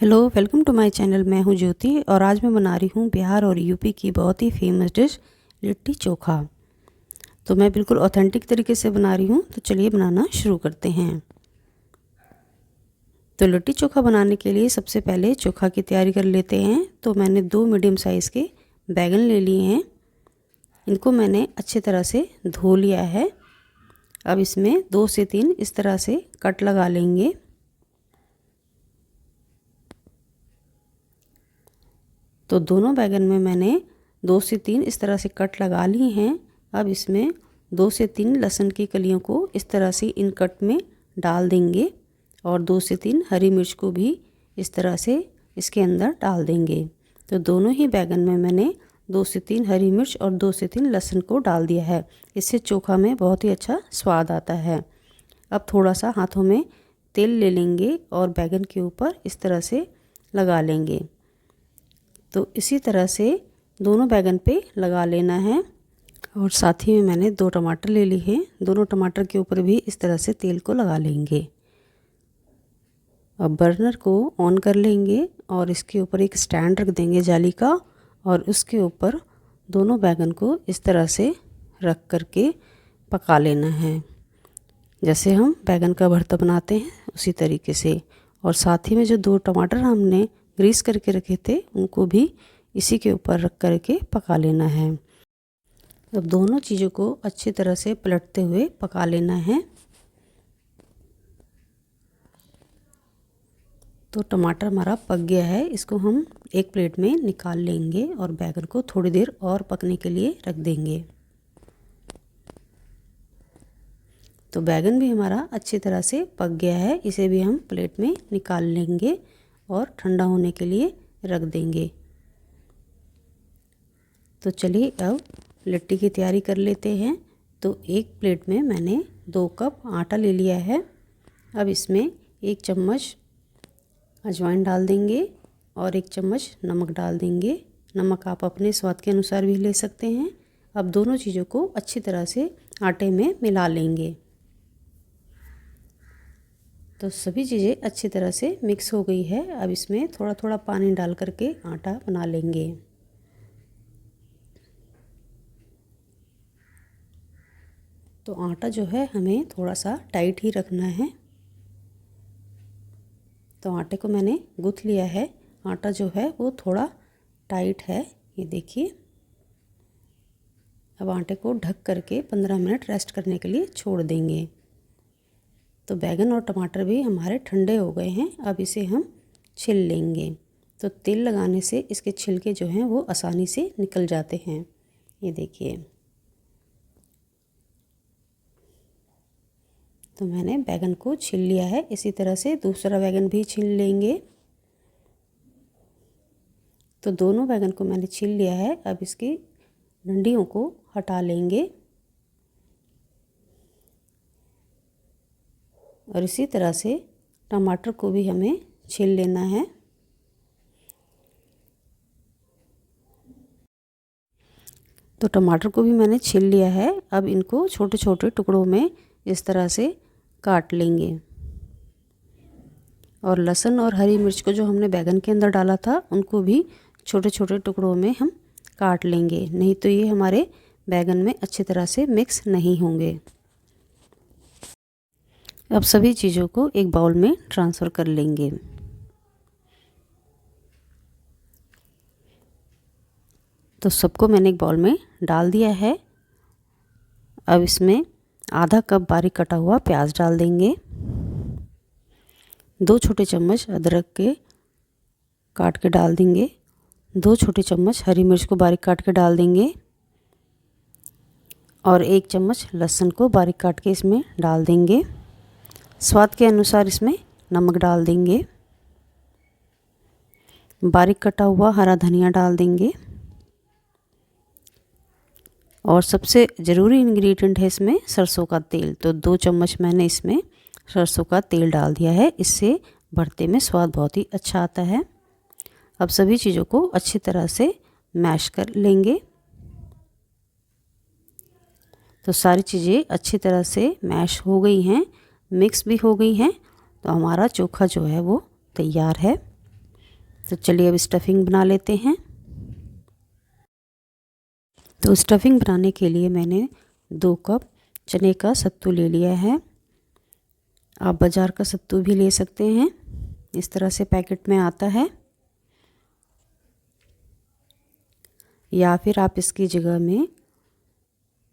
Hello, welcome to my channel. मैं हूं ज्योति और आज मैं बना रही हूं बिहार और यूपी की बहुत ही फेमस डिश लिट्टी चोखा। तो मैं बिल्कुल ऑथेंटिक तरीके से बना रही हूं, तो चलिए बनाना शुरू करते हैं। तो लिट्टी चोखा बनाने के लिए सबसे पहले चोखा की तैयारी कर लेते हैं। तो मैंने 2 मीडियम साइज़ के बैगन ले लिए हैं। इनको मैंने अच्छी तरह से धो लिया है। अब इसमें 2 से 3 इस तरह से कट लगा लेंगे। तो दोनों बैगन में मैंने 2 से 3 इस तरह से कट लगा लिए हैं। अब इसमें 2 से 3 लहसुन की कलियों को इस तरह से इन कट में डाल देंगे और 2 से 3 हरी मिर्च को भी इस तरह से इसके अंदर डाल देंगे। तो दोनों ही बैगन में मैंने 2 से 3 हरी मिर्च और 2 से 3 लहसुन को डाल दिया है। इससे चोखा में बहुत ही अच्छा स्वाद आता है। अब थोड़ा सा हाथों में तेल ले लेंगे और बैगन के ऊपर इस तरह से लगा लेंगे। तो इसी तरह से दोनों बैगन पे लगा लेना है। और साथ ही में मैंने 2 टमाटर ले लिए हैं। दोनों टमाटर के ऊपर भी इस तरह से तेल को लगा लेंगे। अब बर्नर को ऑन कर लेंगे और इसके ऊपर एक स्टैंड रख देंगे जाली का और उसके ऊपर दोनों बैगन को इस तरह से रख करके पका लेना है। जैसे हम बैगन का भरता बनाते हैं उसी तरीके से। और साथ ही में जो 2 टमाटर हमने ग्रीस करके रखे थे उनको भी इसी के ऊपर रख करके पका लेना है। अब दोनों चीज़ों को अच्छी तरह से पलटते हुए पका लेना है। तो टमाटर हमारा पक गया है। इसको हम एक प्लेट में निकाल लेंगे और बैगन को थोड़ी देर और पकने के लिए रख देंगे। तो बैगन भी हमारा अच्छी तरह से पक गया है। इसे भी हम प्लेट में निकाल लेंगे और ठंडा होने के लिए रख देंगे। तो चलिए अब लिट्टी की तैयारी कर लेते हैं। तो एक प्लेट में मैंने 2 कप आटा ले लिया है। अब इसमें 1 चम्मच अजवाइन डाल देंगे और 1 चम्मच नमक डाल देंगे। नमक आप अपने स्वाद के अनुसार भी ले सकते हैं। अब दोनों चीज़ों को अच्छी तरह से आटे में मिला लेंगे। तो सभी चीज़ें अच्छी तरह से मिक्स हो गई है। अब इसमें थोड़ा थोड़ा पानी डाल करके आटा बना लेंगे। तो आटा जो है हमें थोड़ा सा टाइट ही रखना है। तो आटे को मैंने गूँथ लिया है। आटा जो है वो थोड़ा टाइट है, ये देखिए। अब आटे को ढक करके 15 मिनट रेस्ट करने के लिए छोड़ देंगे। तो बैगन और टमाटर भी हमारे ठंडे हो गए हैं। अब इसे हम छिल लेंगे। तो तेल लगाने से इसके छिलके जो हैं वो आसानी से निकल जाते हैं, ये देखिए। तो मैंने बैगन को छिल लिया है। इसी तरह से दूसरा बैगन भी छिल लेंगे। तो दोनों बैगन को मैंने छिल लिया है। अब इसकी डंडियों को हटा लेंगे और इसी तरह से टमाटर को भी हमें छील लेना है। तो टमाटर को भी मैंने छील लिया है। अब इनको छोटे छोटे टुकड़ों में इस तरह से काट लेंगे। और लहसुन और हरी मिर्च को जो हमने बैगन के अंदर डाला था उनको भी छोटे छोटे टुकड़ों में हम काट लेंगे, नहीं तो ये हमारे बैगन में अच्छी तरह से मिक्स नहीं होंगे। अब सभी चीज़ों को एक बाउल में ट्रांसफ़र कर लेंगे। तो सबको मैंने एक बाउल में डाल दिया है। अब इसमें आधा कप बारीक कटा हुआ प्याज डाल देंगे। 2 छोटे चम्मच अदरक के काट के डाल देंगे। 2 छोटे चम्मच हरी मिर्च को बारीक काट के डाल देंगे और 1 चम्मच लहसुन को बारीक काट के इसमें डाल देंगे। स्वाद के अनुसार इसमें नमक डाल देंगे। बारीक कटा हुआ हरा धनिया डाल देंगे और सबसे ज़रूरी इंग्रेडिएंट है इसमें सरसों का तेल। तो 2 चम्मच मैंने इसमें सरसों का तेल डाल दिया है। इससे भरते में स्वाद बहुत ही अच्छा आता है। अब सभी चीज़ों को अच्छी तरह से मैश कर लेंगे। तो सारी चीज़ें अच्छी तरह से मैश हो गई हैं, मिक्स भी हो गई हैं। तो हमारा चोखा जो है वो तैयार है। तो चलिए अब स्टफिंग बना लेते हैं। तो स्टफिंग बनाने के लिए मैंने 2 कप चने का सत्तू ले लिया है। आप बाज़ार का सत्तू भी ले सकते हैं, इस तरह से पैकेट में आता है, या फिर आप इसकी जगह में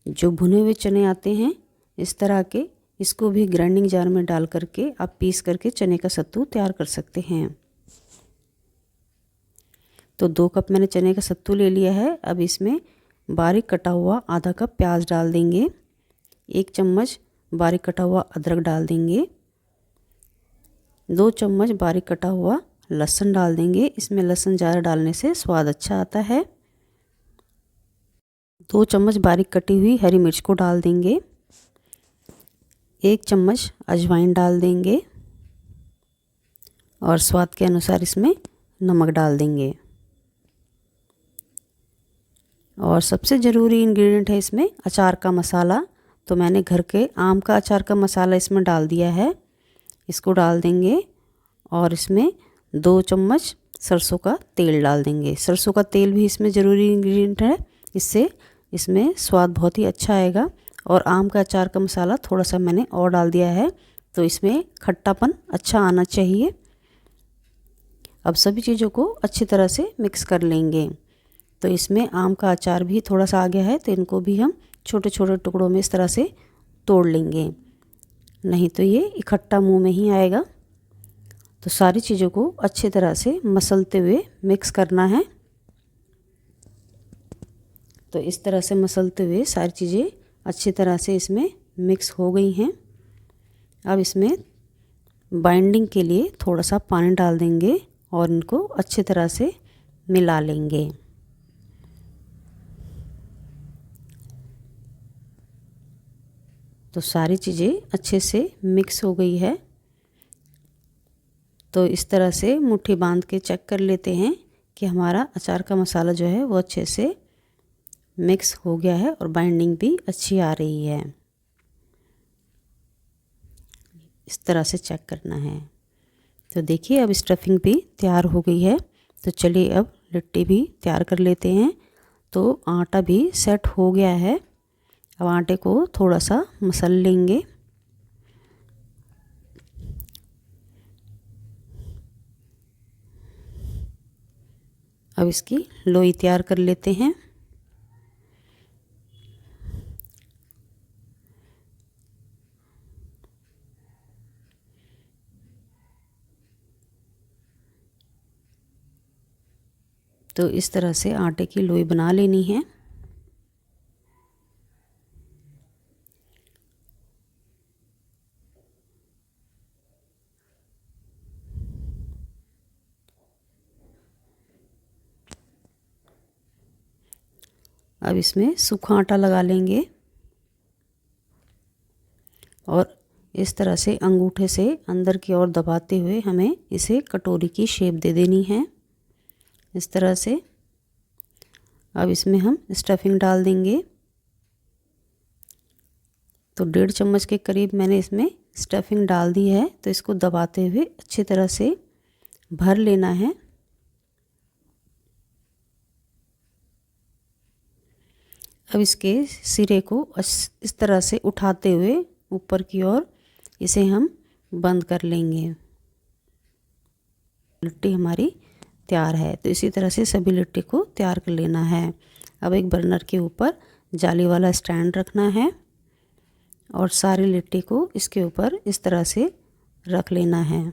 जो भुने हुए चने आते हैं इस तरह के, इसको भी ग्राइंडिंग जार में डाल करके आप पीस करके चने का सत्तू तैयार कर सकते हैं। तो 2 कप मैंने चने का सत्तू ले लिया है। अब इसमें बारीक कटा हुआ आधा कप प्याज डाल देंगे, 1 चम्मच बारीक कटा हुआ अदरक डाल देंगे, 2 चम्मच बारीक कटा हुआ लहसुन डाल देंगे। इसमें लहसुन ज़्यादा डालने से स्वाद अच्छा आता है। 2 चम्मच बारीक कटी हुई हरी मिर्च को डाल देंगे, 1 चम्मच अजवाइन डाल देंगे और स्वाद के अनुसार इसमें नमक डाल देंगे। और सबसे ज़रूरी इंग्रेडिएंट है इसमें अचार का मसाला। तो मैंने घर के आम का अचार का मसाला इसमें डाल दिया है, इसको डाल देंगे। और इसमें 2 चम्मच सरसों का तेल डाल देंगे। सरसों का तेल भी इसमें ज़रूरी इंग्रेडिएंट है, इससे इसमें स्वाद बहुत ही अच्छा आएगा। और आम का अचार का मसाला थोड़ा सा मैंने और डाल दिया है, तो इसमें खट्टापन अच्छा आना चाहिए। अब सभी चीज़ों को अच्छी तरह से मिक्स कर लेंगे। तो इसमें आम का अचार भी थोड़ा सा आ गया है, तो इनको भी हम छोटे छोटे टुकड़ों में इस तरह से तोड़ लेंगे, नहीं तो ये इकट्ठा मुंह में ही आएगा। तो सारी चीज़ों को अच्छी तरह से मसलते हुए मिक्स करना है। तो इस तरह से मसलते हुए सारी चीज़ें अच्छी तरह से इसमें मिक्स हो गई हैं। अब इसमें बाइंडिंग के लिए थोड़ा सा पानी डाल देंगे और इनको अच्छी तरह से मिला लेंगे। तो सारी चीज़ें अच्छे से मिक्स हो गई है। तो इस तरह से मुट्ठी बांध के चेक कर लेते हैं कि हमारा अचार का मसाला जो है वो अच्छे से मिक्स हो गया है और बाइंडिंग भी अच्छी आ रही है। इस तरह से चेक करना है। तो देखिए अब स्टफिंग भी तैयार हो गई है। तो चलिए अब लिट्टी भी तैयार कर लेते हैं। तो आटा भी सेट हो गया है। अब आटे को थोड़ा सा मसल लेंगे। अब इसकी लोई तैयार कर लेते हैं। तो इस तरह से आटे की लोई बना लेनी है। अब इसमें सूखा आटा लगा लेंगे और इस तरह से अंगूठे से अंदर की ओर दबाते हुए हमें इसे कटोरी की शेप दे देनी है, इस तरह से। अब इसमें हम स्टफिंग डाल देंगे। तो 1.5 चम्मच के करीब मैंने इसमें स्टफिंग डाल दी है। तो इसको दबाते हुए अच्छी तरह से भर लेना है। अब इसके सिरे को इस तरह से उठाते हुए ऊपर की ओर इसे हम बंद कर लेंगे। लिट्टी हमारी तैयार है। तो इसी तरह से सभी लिट्टी को तैयार कर लेना है। अब एक बर्नर के ऊपर जाली वाला स्टैंड रखना है और सारी लिट्टी को इसके ऊपर इस तरह से रख लेना है।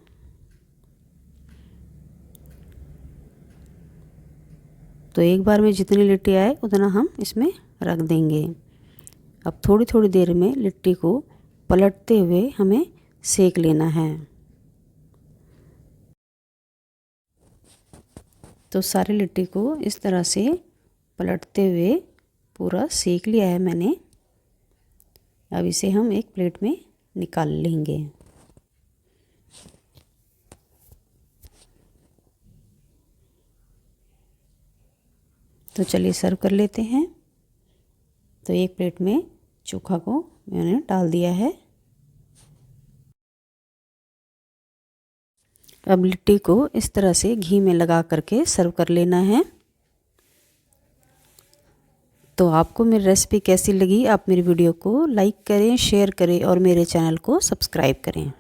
तो एक बार में जितनी लिट्टी आए उतना हम इसमें रख देंगे। अब थोड़ी थोड़ी देर में लिट्टी को पलटते हुए हमें सेक लेना है। तो सारी लिट्टी को इस तरह से पलटते हुए पूरा सेक लिया है मैंने। अब इसे हम एक प्लेट में निकाल लेंगे। तो चलिए सर्व कर लेते हैं। तो एक प्लेट में चोखा को मैंने डाल दिया है। अब लिट्टी को इस तरह से घी में लगा करके सर्व कर लेना है। तो आपको मेरी रेसिपी कैसी लगी? आप मेरी वीडियो को लाइक करें, शेयर करें और मेरे चैनल को सब्सक्राइब करें।